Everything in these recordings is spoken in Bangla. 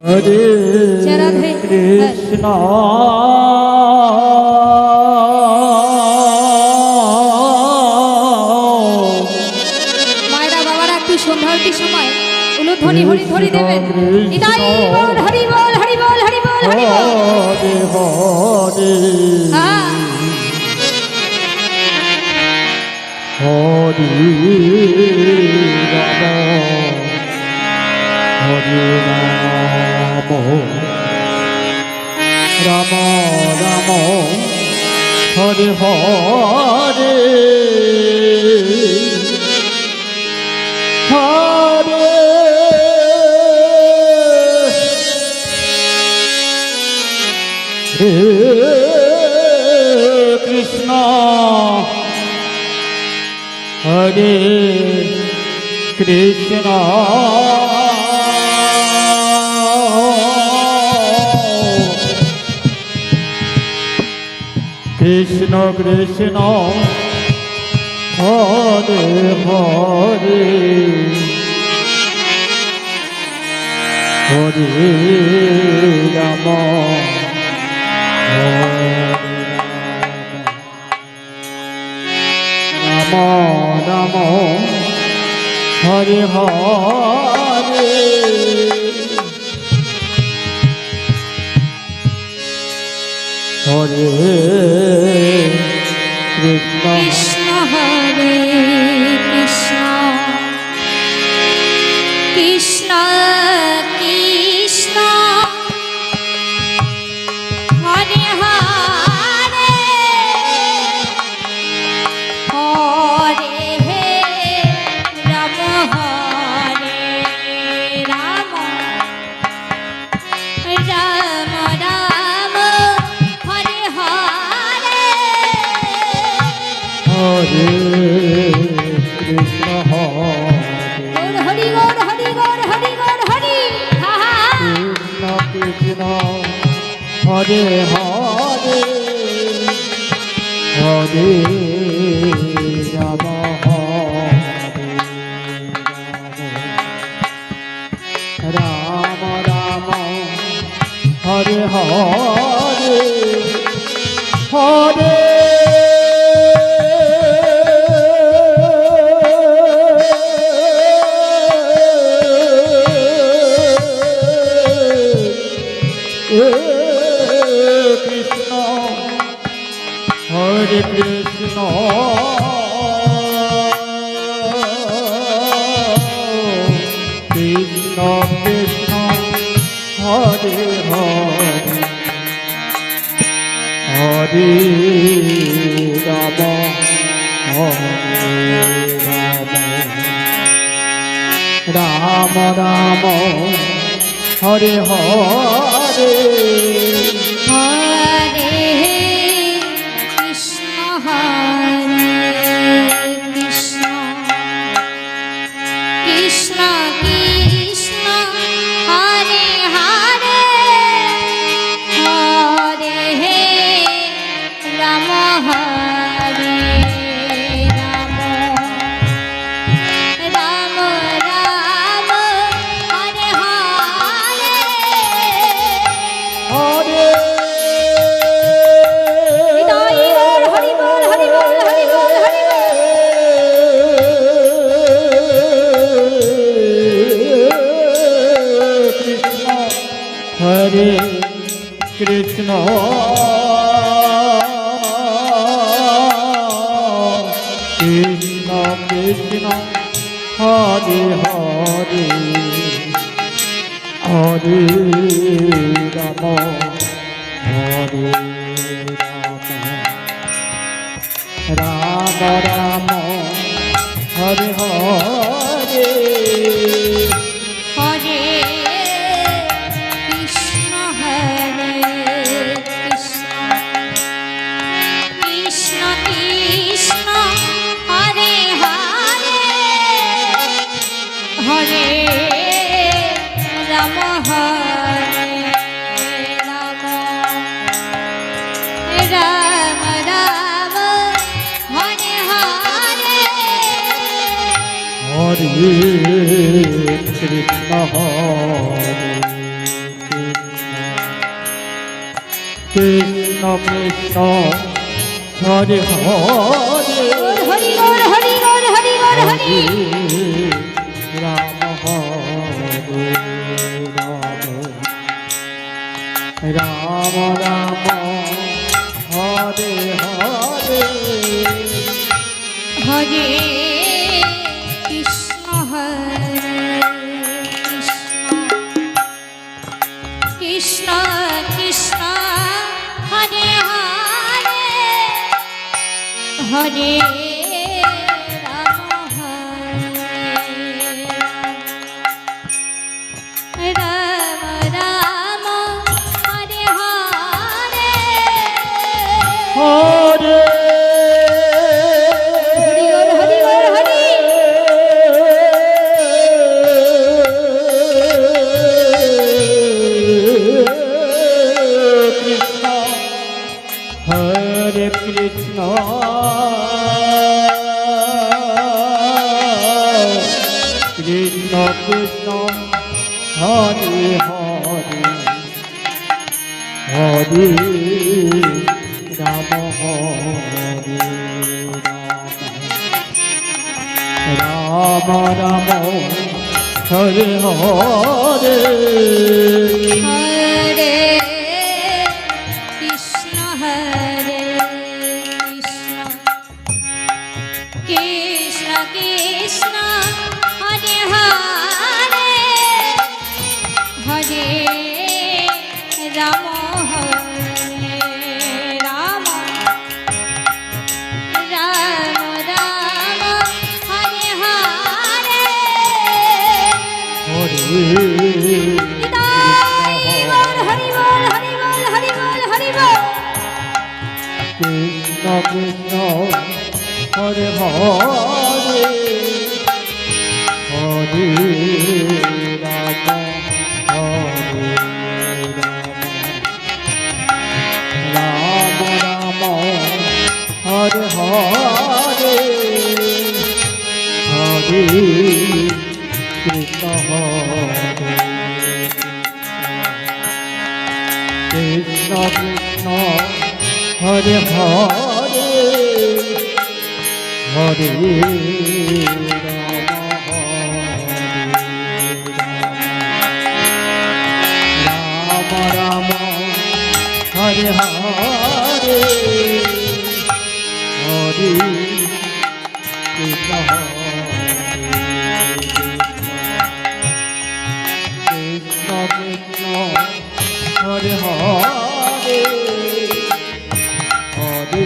হরে কৃষ্ণ মায়েরা বাবারা একটু সন্ধ্যারতির সময় উলুধ্বনি হরি ধরি দেবেন। নিতাই বল হরি বল হরি বল হরি বল হরি বল হরে হরে হরে রাম রাম রাম হরে হরে হরে কৃষ্ণ হরে কৃষ্ণ কৃষ্ণ কৃষ্ণ হরে হরে হরে রাম রাম রাম হরে হরে হরে কৃষ্ণ কৃষ্ণ হরে কৃষ্ণ কৃষ্ণ কৃষ্ণ হরে হরে হরে রাম হরে রাম রাম রাম হরে হরে হরে কৃষ্ণ হরে হরি গৌর হরি গৌর হরি গৌর হরি হা হা কৃষ্ণ কৃষ্ণ হরে হরে হরে রাম রাম রাম হরে হরে হরে কৃষ্ণ হরে কৃষ্ণ কৃষ্ণ কৃষ্ণ হরে হরে হরে রাম হরে রাম রাম রাম হরে হরে হরে কৃষ্ণ হরে কৃষ্ণ কৃষ্ণ কৃষ্ণ হরে হরে হরে রাম হরে রাম রাম রাম হরে হরে হরে নিতাই গৌর হরি বল হরি বল হরি বল হরি বল কৃষ্ণ হরে কৃষ্ণ কৃষ্ণ কৃষ্ণ হরে হরে হরে রাম হরে রাম রাম হরে হরে হরে কৃষ্ণ হরে কৃষ্ণ কৃষ্ণ কৃষ্ণ হরে হরে হরে রাম হরে রাম রাম রাম হরে হরে হরে কৃষ্ণ হরে কৃষ্ণ কৃষ্ণ হরে হরে হরি গৌর হরি গৌর হরি গৌর হরি রাম হরে রাম রাম রাম হরে হরে হরে কৃষ্ণ কৃষ্ণ কৃষ্ণ হরে হরে হরে রাম রাম রাম হরে হরে হরে হরি গৌর হরি কৃষ্ণ হরে কৃষ্ণ কৃষ্ণ কৃষ্ণ হরে হরে হরে রাম হরে রাম রাম হরে হরে হরে কৃষ্ণ কৃষ্ণ কৃষ্ণ হরে হরে হরে রাম হরে রাম রাম রাম হরে হরে হরে হরি বল হরি বল হরি বল হরি বল হরি বল কৃষ্ণ কৃষ্ণ হরে হরে হরে রাম হরে রাম রাম হরে হরে হরে কৃষ্ণ হরে কৃষ্ণ কৃষ্ণ হরে হরে হরে রাম রাম হরে হরে হরে কৃষ্ণ কৃষ্ণ কৃষ্ণ হরে হরে হরে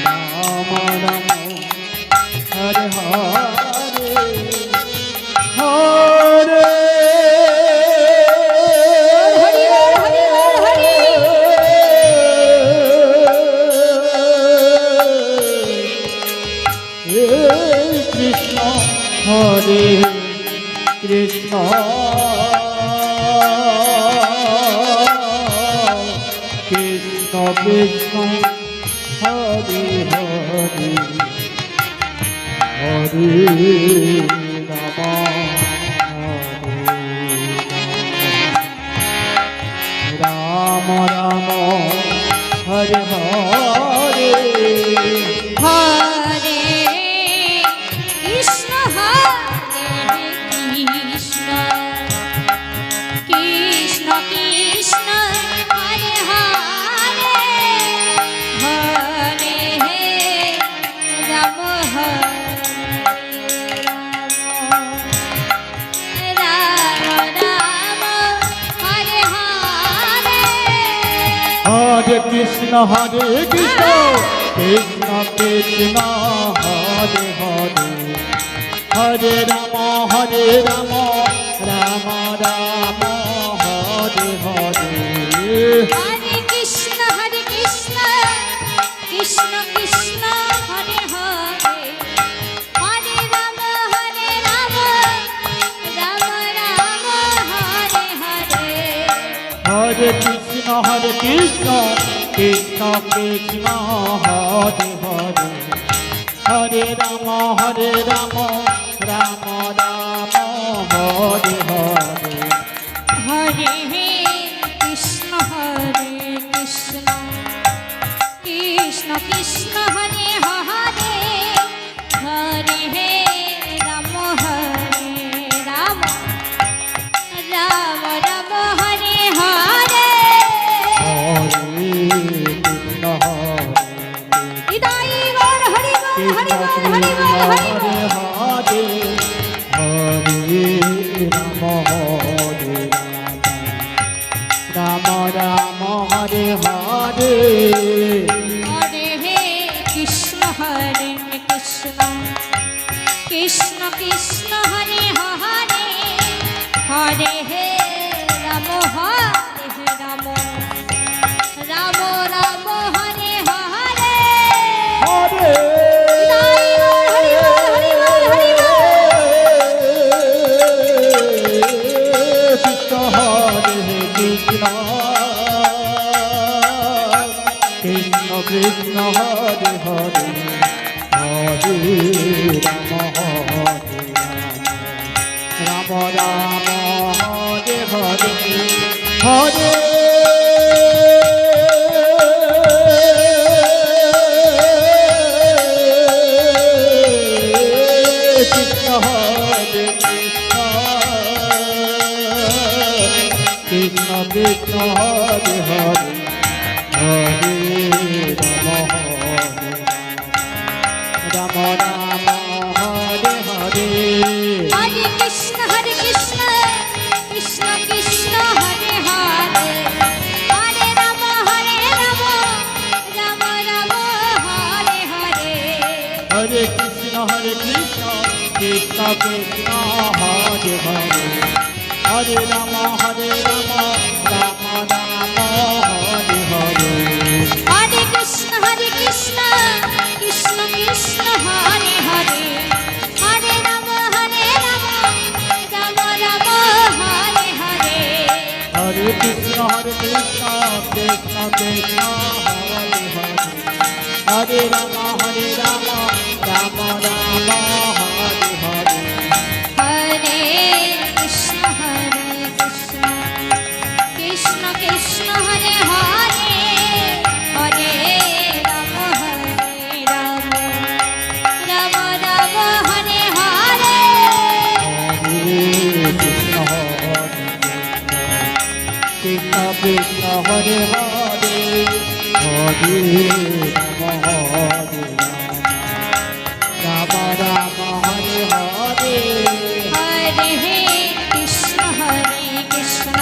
রাম রাম হরে হরে হরে হরি বল হরি বল হরি কৃষ্ণ হরে কৃষ্ণ কৃষ্ণ কৃষ্ণ হরে হরে হরে রাম রাম রাম হরে হরে হরে কৃষ্ণ কৃষ্ণ কৃষ্ণ হরে হরে হরে রাম রাম রাম হরে হরে হরে কৃষ্ণ কৃষ্ণ কৃষ্ণ হরে হরে হরে রাম রাম রাম হরে হরে হরে কৃষ্ণ কৃষ্ণ কৃষ্ণ হরে হরে হরে রাম রাম রাম হরে হরে হরে কৃষ্ণ কৃষ্ণ কৃষ্ণ কৃষ্ণ হরে হরে হরে রাম রাম রাম হরে হরে রাম রাম রাম রাম হরে হরে হৃদয় গৌর হরি বল হরি বল হরি বল হরি বল হরে হরে রাম হরে রাম রাম হরে হরে হরে কৃষ্ণ কৃষ্ণ কৃষ্ণ হরে হরে হরে রাম রাম রাম রাম হরে হরে হরে হৃদয় গৌর হরি বল হরি বল হরি বল কৃষ্ণ হরে কৃষ্ণ কৃষ্ণ কৃষ্ণ হরে হরে হরে রাম হরে রাম রাম হরে হরে হরে কৃষ্ণ হরে কৃষ্ণ কৃষ্ণ হরে হরে হরে রাম রাম রাম হরে হরে হরে কৃষ্ণ কৃষ্ণ কৃষ্ণ হরে হরে হরে রাম রাম রাম হরে হরে হরে কৃষ্ণ কৃষ্ণ কৃষ্ণ হরে হরে হরে রাম রাম রাম হরে হরে হরে কৃষ্ণ কৃষ্ণ কৃষ্ণ হরে হরে হরে রাম রাম রাম হরে হরে হরে কৃষ্ণ কৃষ্ণ কৃষ্ণ হরে হরে হরে রাম রাম রাম হরে হরে হরে কৃষ্ণ কৃষ্ণ কৃষ্ণ হরে হরে হরে রাম রাম রাম হরে হরে হরে কৃষ্ণ কৃষ্ণ কৃষ্ণ হরে হরে হরে রাম রাম রাম হরে হরে হরে কৃষ্ণ কৃষ্ণ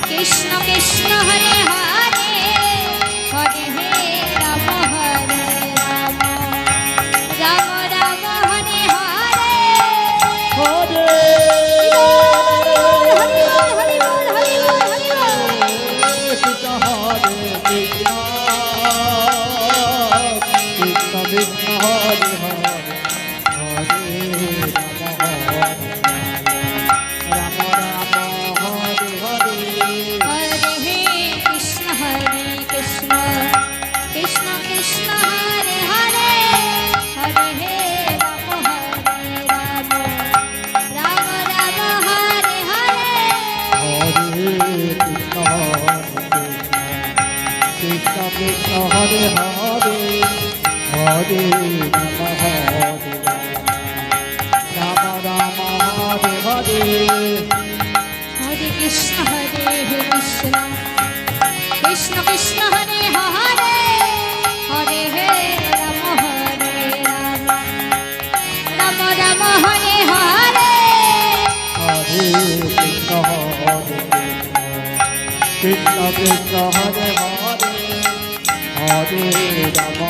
কৃষ্ণ কৃষ্ণ হরে হরে হরে রাম রাম রাম হরে হরে হরে হরি বল হরি বল হরি বল হরি বল কৃষ্ণ হরে কৃষ্ণ কৃষ্ণ কৃষ্ণ হরে হরে হরে রাম রাম হরে হরে হরে কৃষ্ণ কৃষ্ণ কৃষ্ণ কৃষ্ণ হরে হরে হরে রাম রাম রাম হরে হরে হরে কৃষ্ণ কৃষ্ণ কৃষ্ণ হরে হরে হরে রাম রাম হরে হরে হরে কৃষ্ণ কৃষ্ণ কৃষ্ণ কৃষ্ণ হরে হরে হরে রাম রাম রাম হরে হরে হরে কৃষ্ণ কৃষ্ণ কৃষ্ণ হরে হরে হরে রাম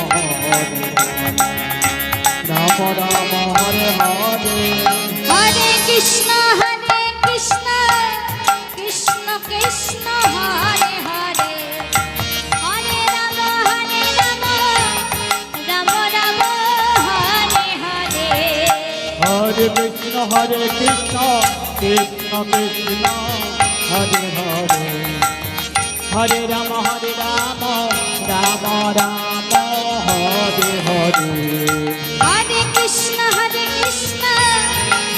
রাম রাম হরে হরে হরে কৃষ্ণ কৃষ্ণ কৃষ্ণ কৃষ্ণ হরে হরে হরে রাম রাম রাম হরে হরে হরে কৃষ্ণ কৃষ্ণ কৃষ্ণ কৃষ্ণ হরে হরে হরে রাম রাম রাম হরে হরে হরে কৃষ্ণ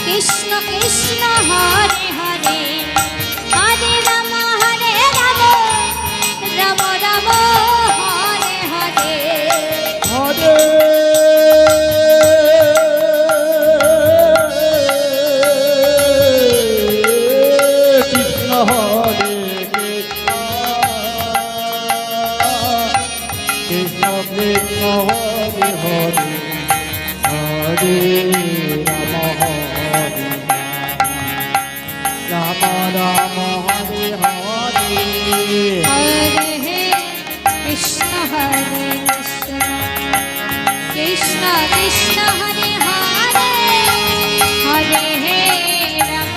কৃষ্ণ কৃষ্ণ হরে হরে হরে রাম রাম রাম হরে হরে হরে রাম রাম হরে হরে হরে কৃষ্ণ কৃষ্ণ কৃষ্ণ হরে হরে হরে রাম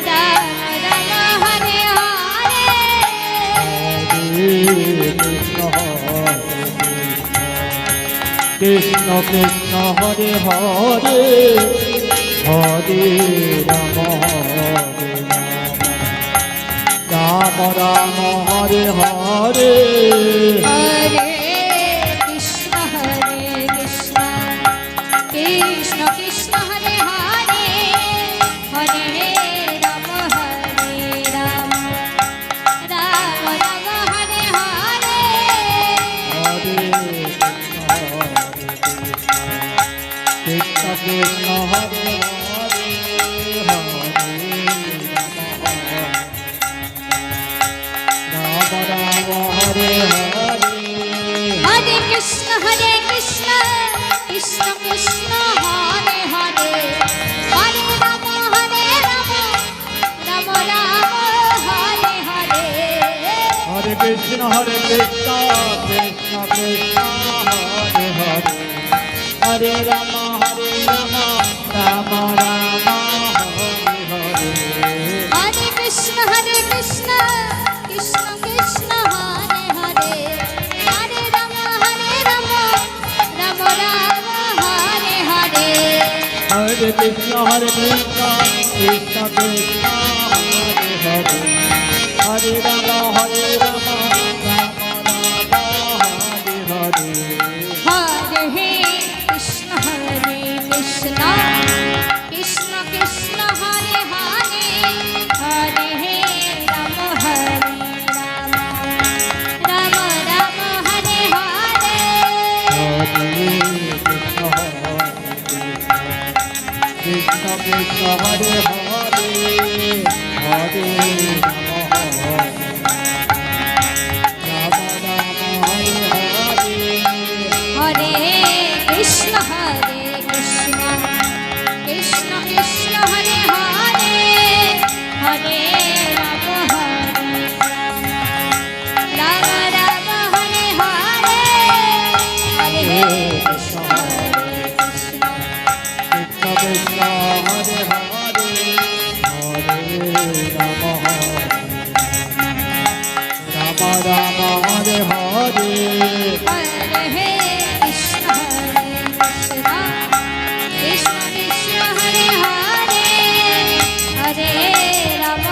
রাম রাম হরে হরে কৃষ্ণ কৃষ্ণ হরে হরে হরে রাম রাম রাম হরে হরে হরে কৃষ্ণ কৃষ্ণ কৃষ্ণ কৃষ্ণ হরে হরে হরে রাম রাম রাম হরে হরে কৃষ্ণ কৃষ্ণ হরে হরে রাম রাম হরে হরে হরে কৃষ্ণ কৃষ্ণ কৃষ্ণ কৃষ্ণ হরে হরে হরে রাম রাম রাম হরে হরে হরে কৃষ্ণ কৃষ্ণ কৃষ্ণ হরে হরে হরে রাম রাম রাম হরে হরে হরে কৃষ্ণ কৃষ্ণ কৃষ্ণ কৃষ্ণ হরে হরে হরে রাম রাম রাম হরে হরে হরে কৃষ্ণ কৃষ্ণ কৃষ্ণ কৃষ্ণ হরে হরে হরে রাম রাম রাম হরে হরে হরে কৃষ্ণ কৃষ্ণ কৃষ্ণ কৃষ্ণ হরে হরে হরে রাম রাম রাম হরে হরে কৃষ্ণ কৃষ্ণ হরে হরে হরে রাম হরে হরে হরে কৃষ্ণ কৃষ্ণ কৃষ্ণ কৃষ্ণ হরে হরে হরে রাম রাম রাম হরে হরে হরে কৃষ্ণ কৃষ্ণ কৃষ্ণ কৃষ্ণ হরে হরে হরে রাম রাম হরে হরে হরে কৃষ্ণ কৃষ্ণ কৃষ্ণ কৃষ্ণ হরে হরে হরে রাম